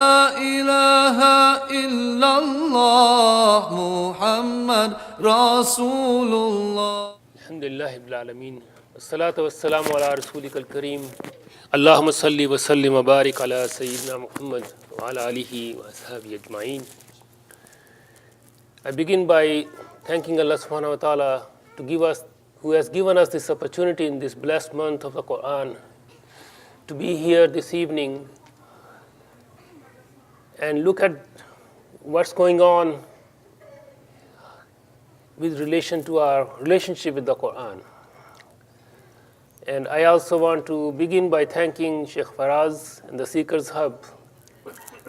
ilaha illallah Muhammad Rasulullah. Alhamdulillah Rabbil Alameen. Wassalatu wassalamu ala Rasulika al-Kareem. Allahumma salli wa sallim wa barik ala Sayyidina Muhammad wa ala alihi wa ashabihi ajma'in. I begin by thanking Allah subhanahu wa ta'ala who has given us this opportunity in this blessed month of the Qur'an to be here this evening and look at what's going on with relation to our relationship with the Qur'an. And I also want to begin by thanking Shaykh Faraz and the Seekers Hub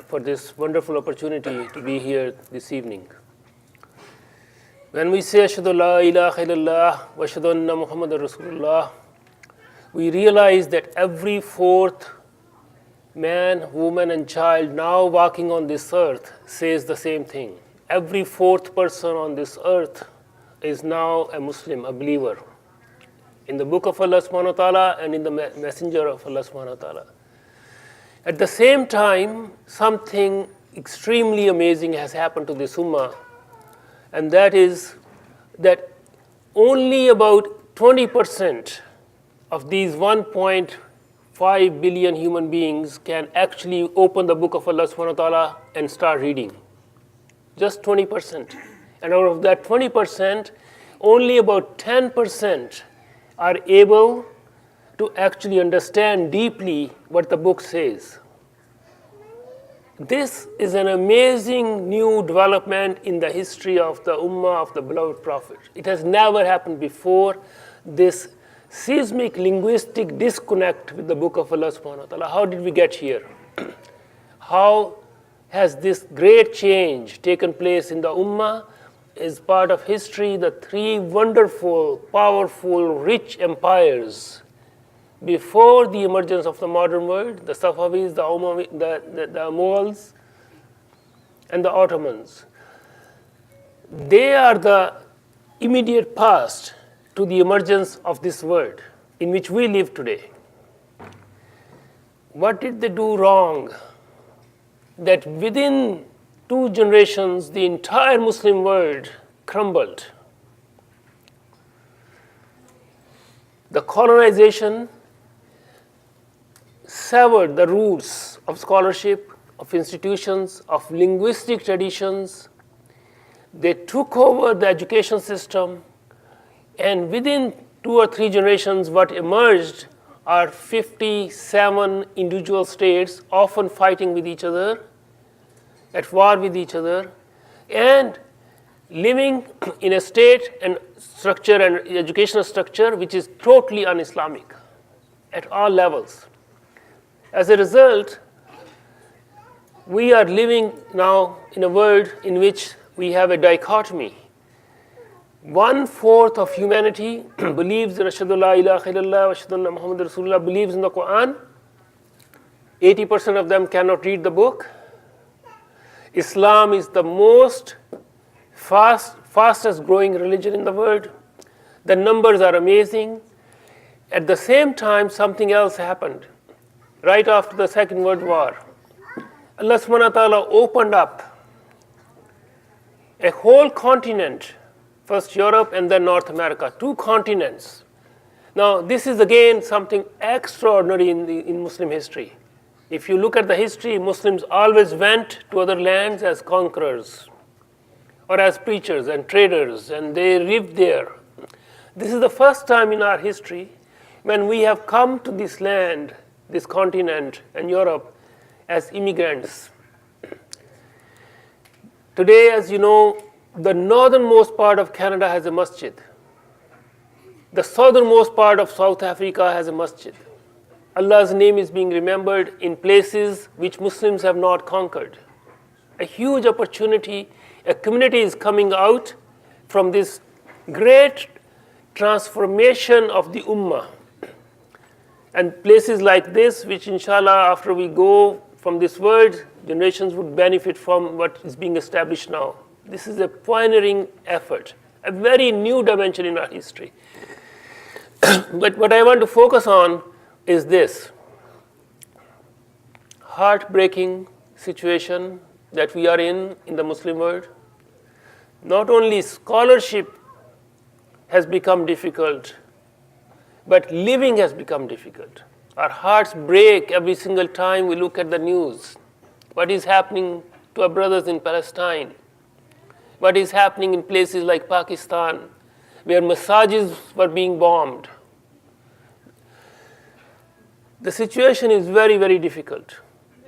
for this wonderful opportunity to be here this evening. When we say Ashhadu la ilaha illallah wa ashhadu anna Muhammadan Rasulullah, we realize that every fourth man, woman, and child now walking on this earth says the same thing. Every fourth person on this earth is now a Muslim, a believer in the book of Allah subhanahu wa ta'ala and in the messenger of Allah subhanahu wa ta'ala. At the same time, something extremely amazing has happened to this ummah, and that is that only about 20% of these 1.5 billion human beings can actually open the book of Allah subhanahu wa ta'ala and start reading. Just 20%. And out of that 20%, only about 10% are able to actually understand deeply what the book says. This is an amazing new development in the history of the Ummah of the beloved Prophet. It has never happened before, this seismic linguistic disconnect with the book of Allah subhanahu wa ta'ala. How did we get here? How has this great change taken place in the Ummah? Is part of history, the three wonderful, powerful, rich empires before the emergence of the modern world, the Safavids, the Mughals, and the Ottomans. They are the immediate past to the emergence of this world in which we live today. What did they do wrong? That within 2 generations, the entire Muslim world crumbled. The colonization severed the roots of scholarship, of institutions, of linguistic traditions. They took over the education system, and within 2 or 3 generations, what emerged are 57 individual states, often fighting with each other, at war with each other, and living in a state and structure and educational structure which is totally un-Islamic at all levels. As a result, we are living now in a world in which we have a dichotomy. 1/4 of humanity believes in Ashhadu la ilaha illallah wa ashhadu anna Muhammadan Rasulullah, believes in the Qur'an. 80% of them cannot read the book. Islam is the most fastest growing religion in the world. The numbers are amazing. At the same time, something else happened. Right after the Second World War, Allah subhanahu wa ta'ala opened up a whole continent, first Europe and then North America, 2 continents. Now, this is again something extraordinary in Muslim history. If you look at the history, Muslims always went to other lands as conquerors or as preachers and traders, and they lived there. This is the first time in our history when we have come to this land, this continent, and Europe as immigrants. Today, as you know, the northernmost part of Canada has a masjid. The southernmost part of South Africa has a masjid. Allah's name is being remembered in places which Muslims have not conquered. A huge opportunity, a community is coming out from this great transformation of the Ummah. And places like this, which inshallah after we go from this world, generations would benefit from what is being established now. This is a pioneering effort, a very new dimension in our history. But what I want to focus on is this: heartbreaking, situation that we are in the Muslim world. Not only scholarship has become difficult, but living has become difficult. Our hearts break every single time we look at the news. What is happening to our brothers in Palestine? What is happening in places like Pakistan, where masajid were being bombed? The situation is very, very difficult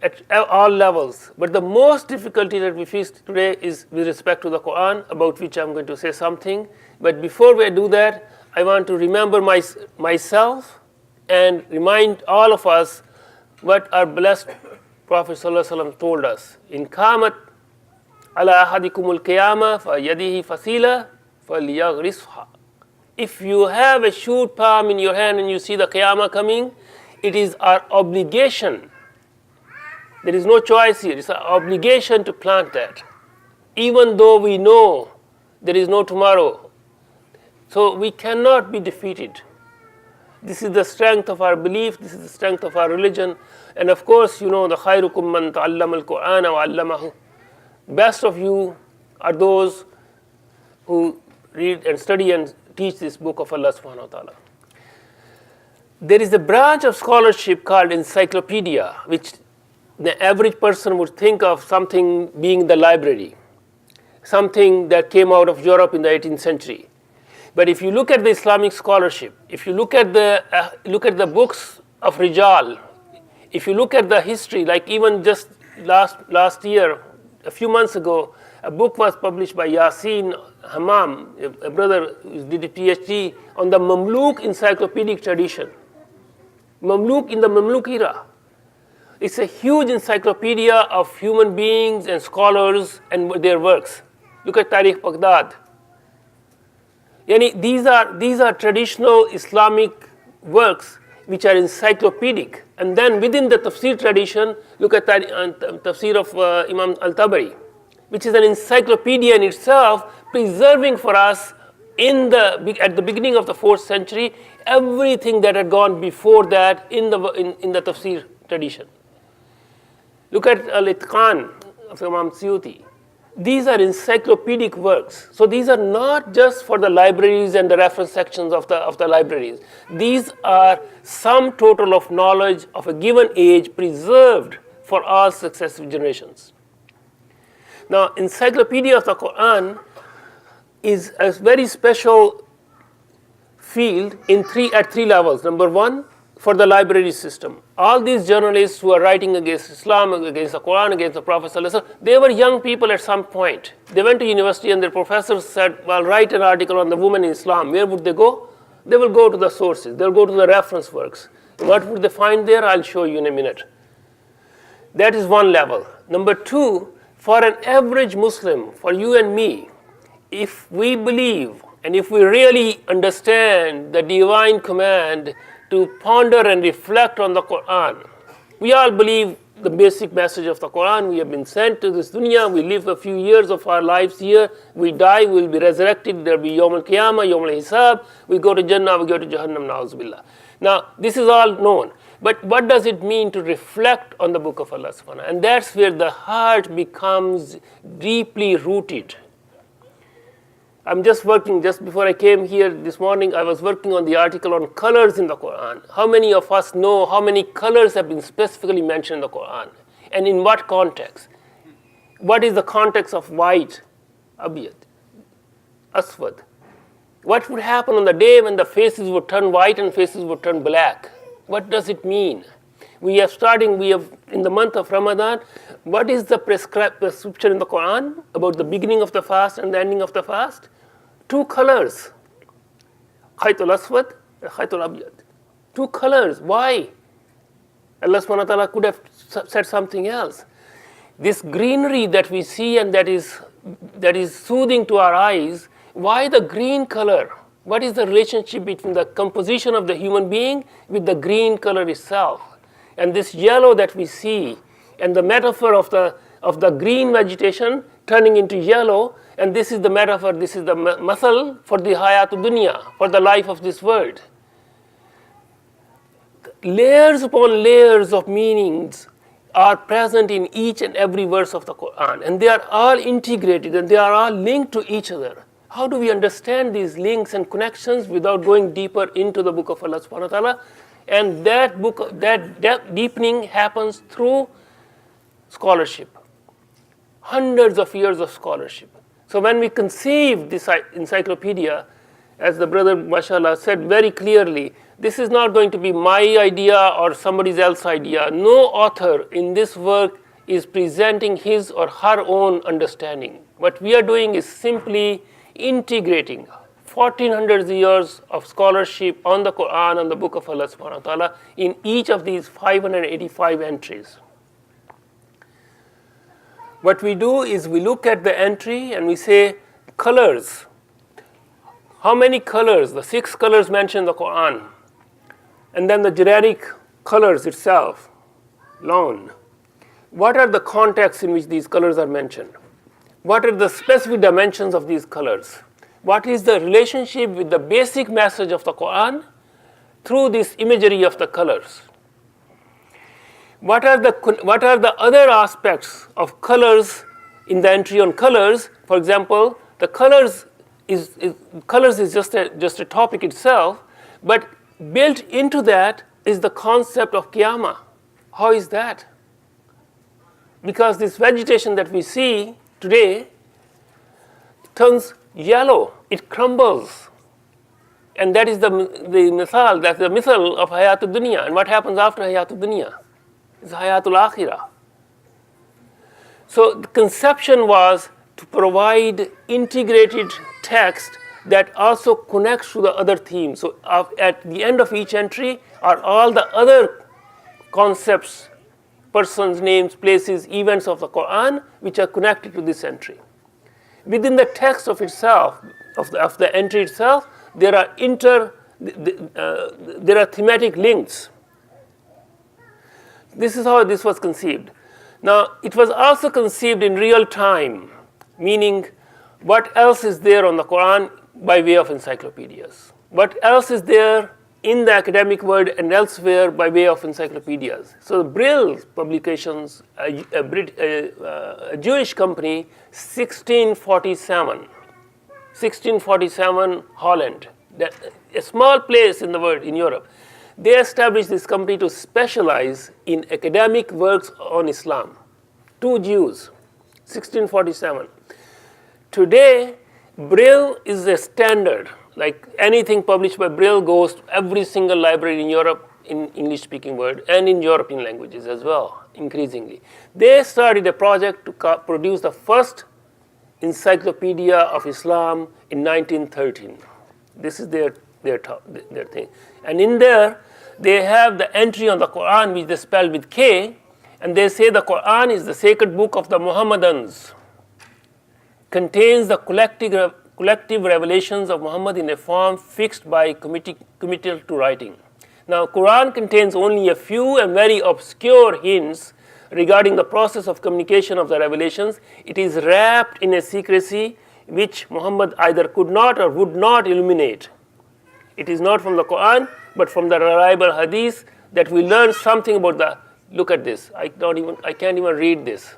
at all levels. But the most difficulty that we face today is with respect to the Qur'an, about which I'm going to say something. But before we do that, I want to remember myself and remind all of us what our blessed Prophet ﷺ told us. In Qamat ala ahadikumul qiyamah fa yadihi fasila falyaghrisha. If you have a shoot palm in your hand and you see the Qiyamah coming, it is our obligation. There is no choice here. It's our obligation to plant that, even though we know there is no tomorrow. So we cannot be defeated. This is the strength of our belief. This is the strength of our religion. And of course, you know, the khairukum man ta'allama al-Qur'ana wa 'allamahu. Best of you are those who read and study and teach this book of Allah subhanahu wa ta'ala. There is a branch of scholarship called Encyclopedia, which the average person would think of something being the library, something that came out of Europe in the 18th century. But if you look at the Islamic scholarship, if you look at the books of Rijal, if you look at the history, like even just last year, a few months ago, a book was published by Yasin Hammam, a brother who did a PhD on the Mamluk encyclopedic tradition. Mamluk in the Mamluk era. It's a huge encyclopedia of human beings and scholars and their works. Look at Tariq Baghdad. Yani these are traditional Islamic works which are encyclopedic. And then within the tafsir tradition, look at tafsir of Imam al-Tabari, which is an encyclopedia in itself, preserving for us at the beginning of the 4th century everything that had gone before that in the tafsir tradition. Look at Al-Itqan of Imam Suyuti. These are encyclopedic works. So these are not just for the libraries and the reference sections of the libraries. These are sum total of knowledge of a given age preserved for all successive generations. Now, Encyclopedia of the Qur'an is a very special field at three levels. Number one, for the library system. All these journalists who are writing against Islam, against the Quran, against the Prophet ﷺ, they were young people at some point. They went to university and their professors said, well, write an article on the woman in Islam. Where would they go? They will go to the sources. They'll go to the reference works. What would they find there? I'll show you in a minute. That is one level. Number two, for an average Muslim, for you and me, if we believe and if we really understand the divine command to ponder and reflect on the Qur'an. We all believe the basic message of the Qur'an. We have been sent to this dunya. We live a few years of our lives here. We die. We will be resurrected. There will be Yawm al-Qiyamah, Yawm al-Hisab. We go to Jannah. We go to Jahannam. Na'uz billah. Now, this is all known. But what does it mean to reflect on the book of Allah subhanahu wa ta'ala? And that's where the heart becomes deeply rooted. I'm just before I came here this morning, I was working on the article on colors in the Quran. How many of us know how many colors have been specifically mentioned in the Quran? And in what context? What is the context of white, abiyat, aswad? What would happen on the day when the faces would turn white and faces would turn black? What does it mean? We have in the month of Ramadan, what is the prescription in the Quran about the beginning of the fast and the ending of the fast? 2 colors. Khaytul aswad and khaytul abyad. 2 colors. Why? Allah subhanahu wa ta'ala could have said something else. This greenery that we see and that is soothing to our eyes, why the green color? What is the relationship between the composition of the human being with the green color itself? And this yellow that we see, and the metaphor of the green vegetation turning into yellow, and this is the metaphor, this is the masal for the hayatul dunya, for the life of this world. Layers upon layers of meanings are present in each and every verse of the Qur'an, and they are all integrated and they are all linked to each other. How do we understand these links and connections without going deeper into the book of Allah subhanahu wa ta'ala? And that deepening happens through scholarship, hundreds of years of scholarship. So when we conceived this encyclopedia, as the brother mashallah said very clearly, this is not going to be my idea or somebody else's idea. No author in this work is presenting his or her own understanding. What we are doing is simply integrating 1400 years of scholarship on the Quran and the book of Allah subhanahu wa ta'ala in each of these 585 entries. What we do is we look at the entry and we say colors. How many colors? The 6 colors mentioned in the Quran. And then the generic colors itself, lawn. What are the contexts in which these colors are mentioned? What are the specific dimensions of these colors? What is the relationship with the basic message of the Quran through this imagery of the colors? What are the other aspects of colors in the entry on colors? For example, the colors is just a topic itself, but built into that is the concept of Qiyamah. How is that? Because this vegetation that we see today turns yellow, it crumbles. And that is the mithal, that's the mithal of Hayatul Dunya. And what happens after Hayatul Dunya? It's Hayatul Akhirah. So the conception was to provide integrated text that also connects to the other themes. So at the end of each entry are all the other concepts, persons, names, places, events of the Quran which are connected to this entry. Within the text of itself, of the entry itself, there are thematic links. This is how this was conceived. Now, it was also conceived in real time, meaning what else is there on the Quran by way of encyclopedias? What else is there in the academic world and elsewhere by way of encyclopedias? So the Brill Publications, a Jewish company, 1647, Holland, a small place in the world, in Europe. They established this company to specialize in academic works on Islam. 2 Jews, 1647. Today, Brill is a standard. Like anything published by Brill goes to every single library in Europe, in English-speaking world, and in European languages as well, increasingly. They started a project to produce the first Encyclopedia of Islam in 1913. This is their thing. And in there, they have the entry on the Quran, which they spell with K, and they say the Quran is the sacred book of the Muhammadans, contains the collective revelations of Muhammad in a form fixed by committal to writing. Now, Quran contains only a few and very obscure hints regarding the process of communication of the revelations. It is wrapped in a secrecy which Muhammad either could not or would not illuminate. It is not from the Quran, but from the reliable hadith that we learn something about the. Look at this. I can't even read this.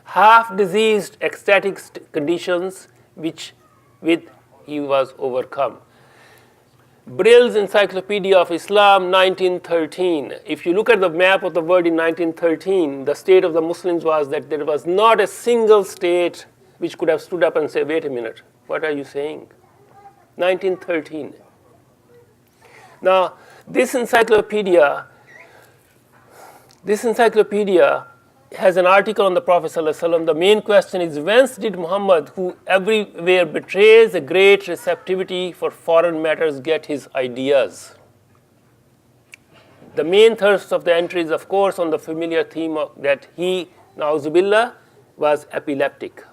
Half-diseased ecstatic conditions with he was overcome. Brill's Encyclopedia of Islam, 1913. If you look at the map of the world in 1913, the state of the Muslims was that there was not a single state which could have stood up and said, wait a minute, what are you saying? 1913. Now, this encyclopedia has an article on the Prophet ﷺ. The main question is, whence did Muhammad, who everywhere betrays a great receptivity for foreign matters, get his ideas? The main thrust of the entry is, of course, on the familiar theme of that he, na'uzubillah, was epileptic.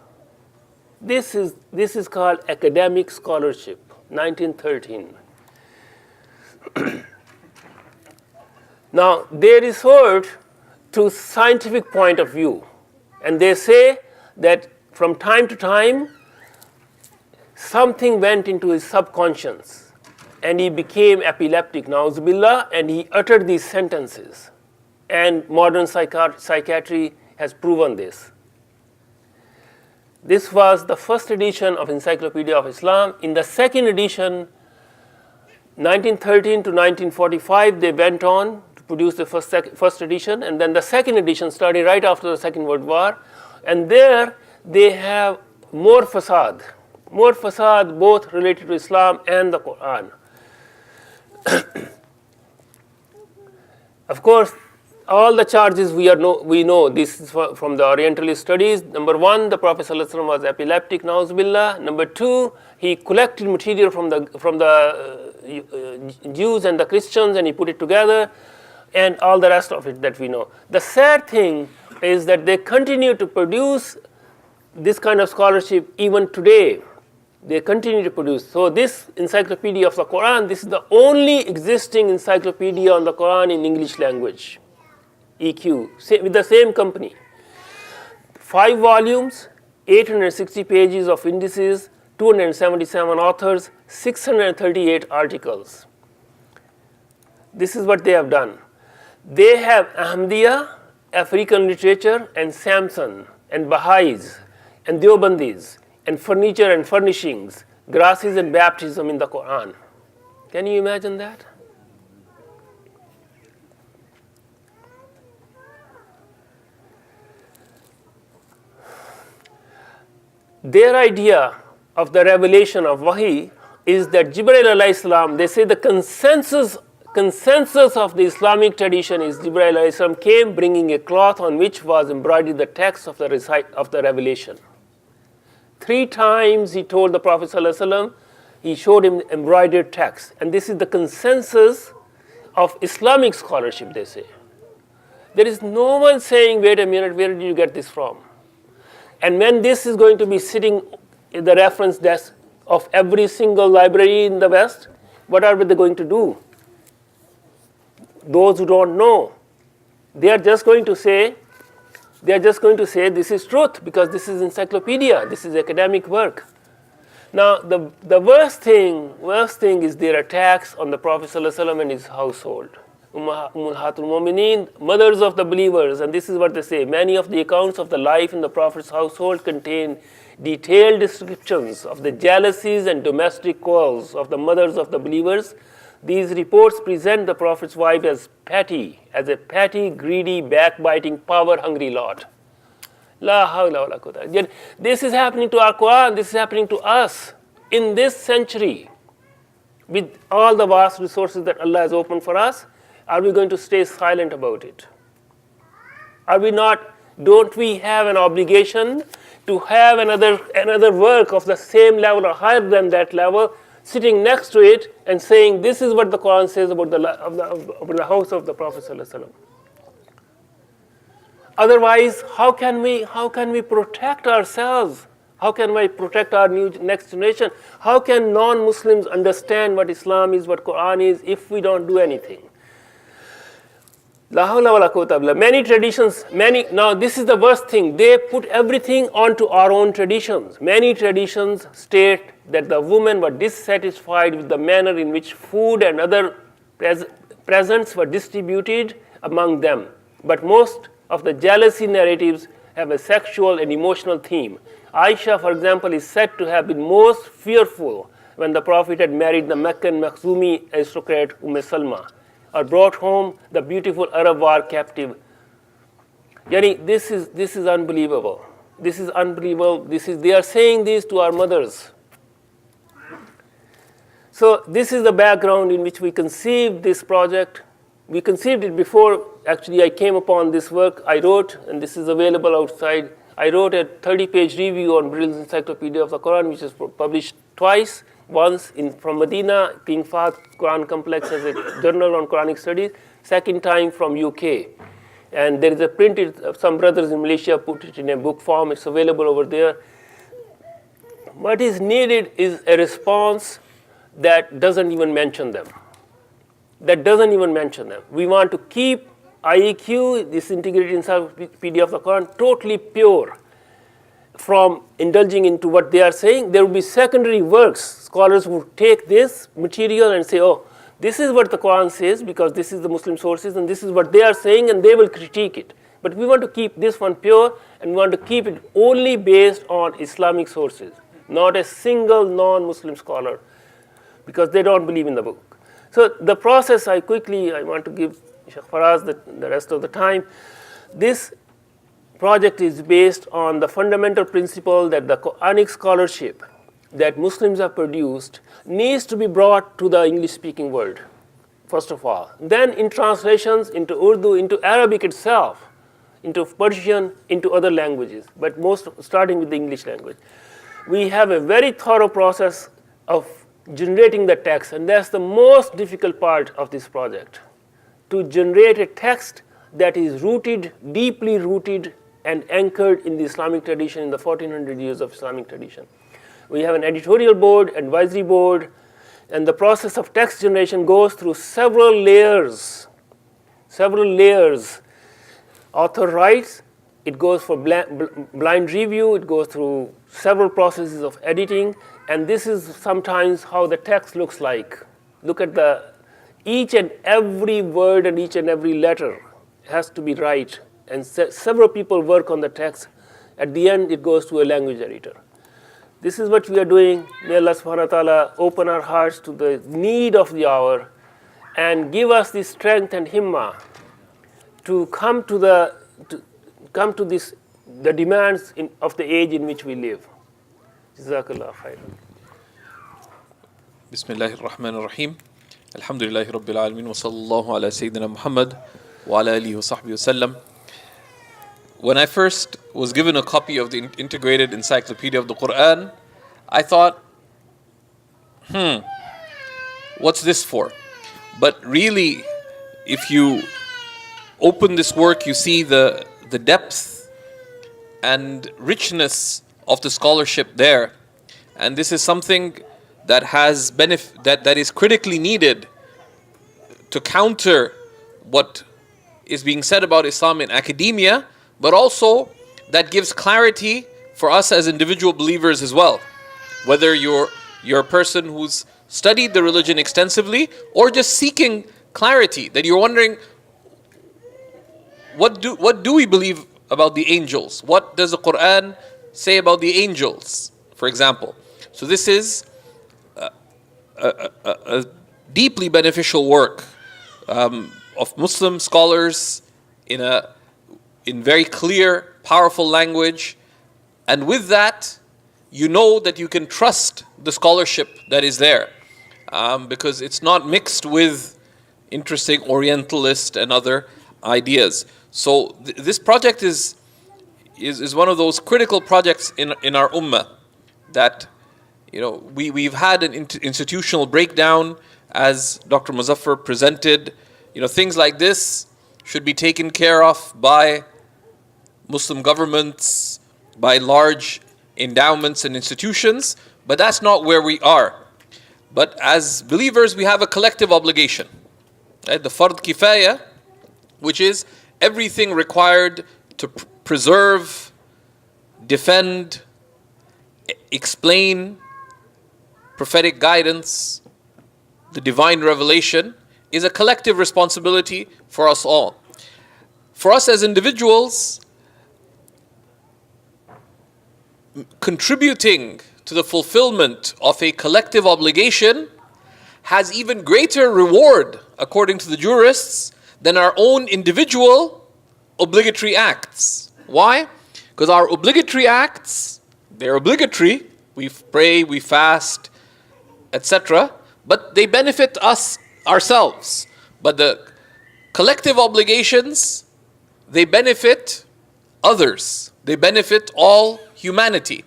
This is called academic scholarship, 1913. Now, they resort to scientific point of view, and they say that from time to time something went into his subconscious and he became epileptic, na'uzubillah, and he uttered these sentences. and modern psychiatry has proven this. This was the first edition of Encyclopedia of Islam. In the second edition, 1913 to 1945, they went on to produce the first edition, and then the second edition started right after the Second World War, and there they have more fasad both related to Islam and the Qur'an. Of course, all the charges we know this is from the Orientalist studies. Number one, the Prophet ﷺ was epileptic, na'uzubillah. Number two, he collected material from the Jews and the Christians and he put it together, and all the rest of it that we know. The sad thing is that they continue to produce this kind of scholarship even today. They continue to produce. So this Encyclopedia of the Qur'an, this is the only existing encyclopedia on the Qur'an in English language. EQ, with the same company. 5 volumes, 860 pages of indices, 277 authors, 638 articles. This is what they have done. They have Ahmadiyya, African literature, and Samson, and Baha'is, and Deobandis, and furniture and furnishings, grasses and baptism in the Quran. Can you imagine that? Their idea of the revelation of Wahi is that Jibreel alayhi salam, they say the consensus of the Islamic tradition is Jibreel alayhi salam came bringing a cloth on which was embroidered the text of the revelation. 3 times he told the Prophet sallallahu alaihi wasallam, he showed him embroidered text, and this is the consensus of Islamic scholarship, they say. There is no one saying, wait a minute, where did you get this from? And when this is going to be sitting in the reference desk of every single library in the West, what are they going to do? Those who don't know, they are just going to say this is truth because this is encyclopedia, this is academic work. Now the worst thing is their attacks on the Prophet ﷺ and his household. Ummahatul Mu'mineen, mothers of the believers, and this is what they say. Many of the accounts of the life in the Prophet's household contain detailed descriptions of the jealousies and domestic quarrels of the mothers of the believers. These reports present the Prophet's wife as a petty, greedy, backbiting, power-hungry lot. La hawla wa la quwwata. Yet this is happening to our Quran, this is happening to us in this century. With all the vast resources that Allah has opened for us, are we going to stay silent about it? Don't we have an obligation to have another work of the same level or higher than that level sitting next to it and saying this is what the Quran says about the house of the Prophet sallallahu alaihi wasallam? Otherwise, how can we protect ourselves? How can we protect our next generation? How can non-Muslims understand what Islam is, what Quran is, if we don't do anything? La hawla wa la quwwata illa billah. Many traditions, now this is the worst thing. They put everything onto our own traditions. Many traditions state that the women were dissatisfied with the manner in which food and other presents were distributed among them. But most of the jealousy narratives have a sexual and emotional theme. Aisha, for example, is said to have been most fearful when the Prophet had married the Meccan Makhzumi aristocrat Salma, or brought home the beautiful Arab war captive. Yani, this is unbelievable. This is unbelievable. They are saying this to our mothers. So this is the background in which we conceived this project. We conceived it before, actually I came upon this work. I wrote, and this is available outside, I wrote a 30-page review on Brill's Encyclopedia of the Quran, which is published twice. Once from Medina, King Fahd Quran Complex as a journal on Quranic studies. Second time from UK. And there is a printed, some brothers in Malaysia put it in a book form. It's available over there. What is needed is a response that doesn't even mention them. We want to keep IEQ, this integrated encyclopedia of the Quran, totally pure from indulging into what they are saying. There will be secondary works. Scholars will take this material and say, oh, this is what the Quran says because this is the Muslim sources and this is what they are saying and they will critique it. But we want to keep this one pure and we want to keep it only based on Islamic sources, not a single non-Muslim scholar, because they don't believe in the book. So the process, I want to give Shaykh Faraz the rest of the time. This project is based on the fundamental principle that the Quranic scholarship that Muslims have produced needs to be brought to the English-speaking world, first of all. Then in translations into Urdu, into Arabic itself, into Persian, into other languages, but most starting with the English language. We have a very thorough process of generating the text, and that's the most difficult part of this project, to generate a text that is rooted, deeply rooted and anchored in the Islamic tradition, in the 1400 years of Islamic tradition. We have an editorial board, advisory board, and the process of text generation goes through several layers. Author writes, it goes for blind review, it goes through several processes of editing, and this is sometimes how the text looks like. Look at each and every word and each and every letter has to be right, and several people work on the text. At the end, it goes to a language editor. This is what we are doing. May Allah subhanahu wa ta'ala open our hearts to the need of the hour and give us the strength and himmah to come to the demands of the age in which we live. Jazakallah khairan. Bismillahir Rahmanir Rahim. Alhamdulillahi Rabbil Alameen wa sallallahu ala Sayyidina Muhammad wa ala alihi wa sahbihi wa sallam. When I first was given a copy of the integrated Encyclopedia of the Qur'an, I thought, what's this for? But really, if you open this work, you see the depth and richness of the scholarship there. And this is something that has that is critically needed to counter what is being said about Islam in academia, but also that gives clarity for us as individual believers as well. Whether you're a person who's studied the religion extensively or just seeking clarity, that you're wondering, what do we believe about the angels? What does the Qur'an say about the angels, for example? So this is a deeply beneficial work of Muslim scholars in very clear, powerful language, and with that, you know that you can trust the scholarship that is there, because it's not mixed with interesting Orientalist and other ideas. So this project is one of those critical projects in our ummah that, you know, we've had an institutional breakdown, as Dr. Muzaffar presented. You know, things like this should be taken care of by Muslim governments, by large endowments and institutions, but that's not where we are. But as believers, we have a collective obligation, right? The fard kifaya, which is everything required to preserve, defend, explain prophetic guidance, the divine revelation, is a collective responsibility for us all. For us as individuals, contributing to the fulfillment of a collective obligation has even greater reward, according to the jurists, than our own individual obligatory acts. Why? Because our obligatory acts, they're obligatory. We pray, we fast, etc. But they benefit us ourselves. But the collective obligations, they benefit others. They benefit all humanity.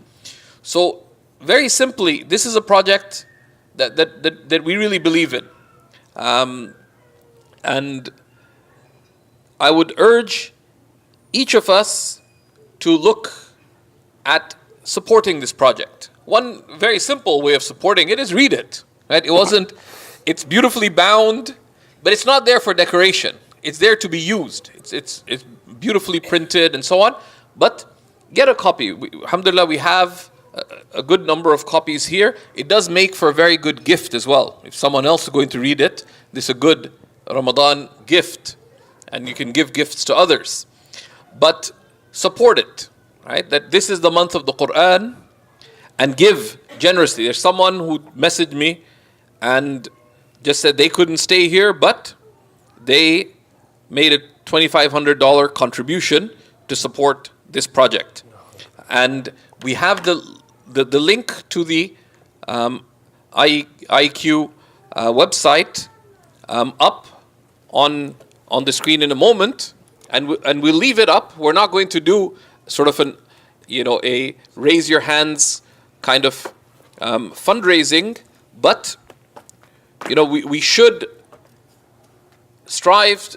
So very simply, this is a project that we really believe in. And I would urge each of us to look at supporting this project. One very simple way of supporting it is read it. Right? It's beautifully bound, but it's not there for decoration. It's there to be used. It's beautifully printed and so on. But get a copy. Alhamdulillah, we have a good number of copies here. It does make for a very good gift as well. If someone else is going to read it, this is a good Ramadan gift, and you can give gifts to others. But support it, right? That this is the month of the Qur'an, and give generously. There's someone who messaged me and just said they couldn't stay here, but they made a $2,500 contribution to support this project. And we have the link to the IEQ website up on the screen in a moment, and we'll leave it up. We're not going to do sort of a raise your hands kind of fundraising, but we should strive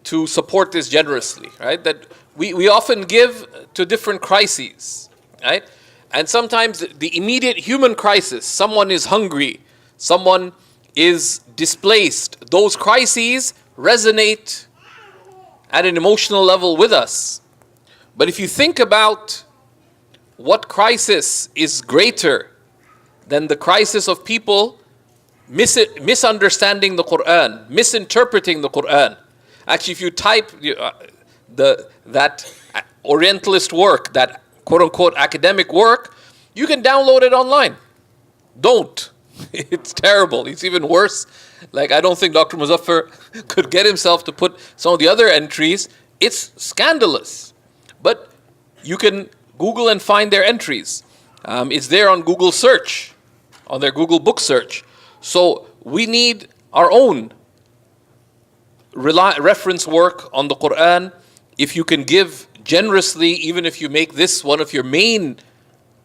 to support this generously, right? That we often give to different crises, right? And sometimes the immediate human crisis, someone is hungry, someone is displaced, those crises resonate at an emotional level with us. But if you think about what crisis is greater than the crisis of people misunderstanding the Qur'an, misinterpreting the Qur'an. Actually, if you type that Orientalist work, that quote-unquote academic work, you can download it online. Don't. It's terrible. It's even worse. Like, I don't think Dr. Muzaffar could get himself to put some of the other entries. It's scandalous. But you can Google and find their entries. It's there on Google search, on their Google book search. So we need our own reference work on the Qur'an. If you can give generously, even if you make this one of your main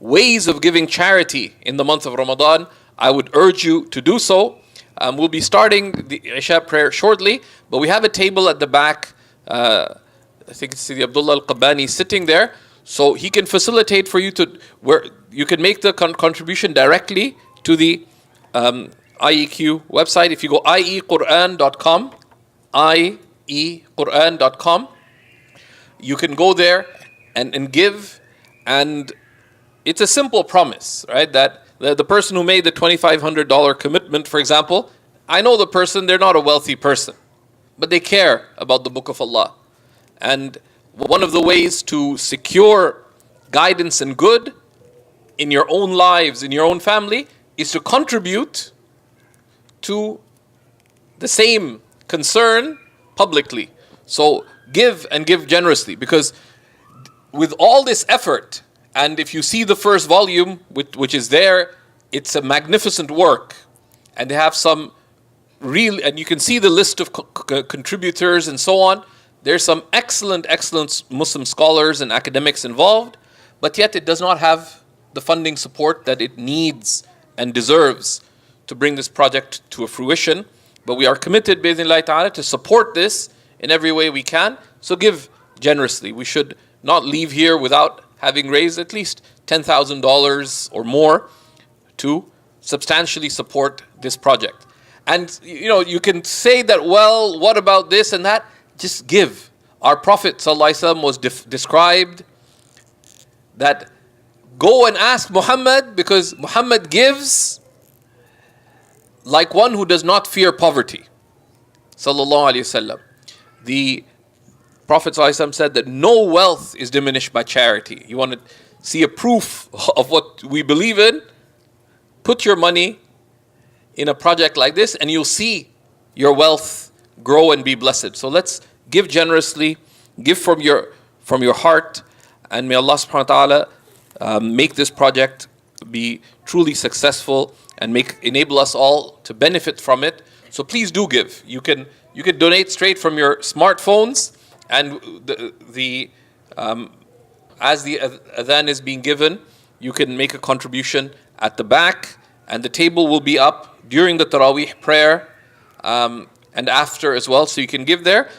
ways of giving charity in the month of Ramadan, I would urge you to do so. We'll be starting the Isha prayer shortly, but we have a table at the back. I think it's the Abdullah al-Qabbani sitting there, so he can facilitate for you to where you can make the contribution directly to the IEQ website. If you go iequran.com, iequran.com, you can go there and give, and it's a simple promise, right? That the person who made the $2,500 commitment, for example, I know the person, they're not a wealthy person, but they care about the Book of Allah. And one of the ways to secure guidance and good in your own lives, in your own family, is to contribute to the same concern publicly. So give and give generously, because with all this effort, and if you see the first volume, which is there, it's a magnificent work. And they have some real, and you can see the list of contributors and so on. There's some excellent Muslim scholars and academics involved, but yet it does not have the funding support that it needs and deserves to bring this project to a fruition. But we are committed, bi'idhnillahi ta'ala, to support this in every way we can. So give generously. We should not leave here without having raised at least $10,000 or more to substantially support this project. And you can say that, well, what about this and that? Just give. Our Prophet ﷺ was described that go and ask Muhammad, because Muhammad gives like one who does not fear poverty. Sallallahu Alaihi Wasallam. The Prophet ﷺ said that no wealth is diminished by charity. You want to see a proof of what we believe in? Put your money in a project like this and you'll see your wealth grow and be blessed. So let's give generously, give from your heart, and may Allah subhanahu wa ta'ala make this project be truly successful and enable us all to benefit from it. So please do give. You can donate straight from your smartphones, and as the adhan is being given, you can make a contribution at the back, and the table will be up during the Taraweeh prayer and after as well, so you can give there.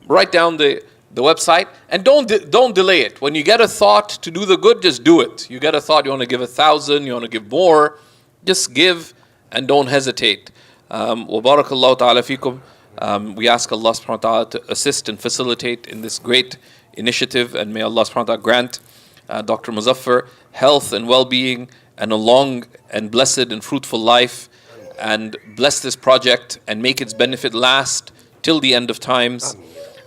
Write down the website, and don't delay it. When you get a thought to do the good, just do it. You get a thought, you want to give 1,000, you want to give more, just give and don't hesitate. Wa barakallahu ta'ala fikum. We ask Allah subhanahu wa ta'ala to assist and facilitate in this great initiative, and may Allah subhanahu wa ta'ala grant Dr. Muzaffar health and well-being and a long and blessed and fruitful life, and bless this project and make its benefit last till the end of times,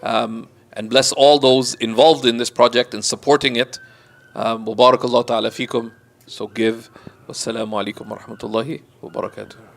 and bless all those involved in this project and supporting it. Wa barakallahu ta'ala fikum. So give. Wassalamu alaikum wa rahmatullahi wa barakatuh.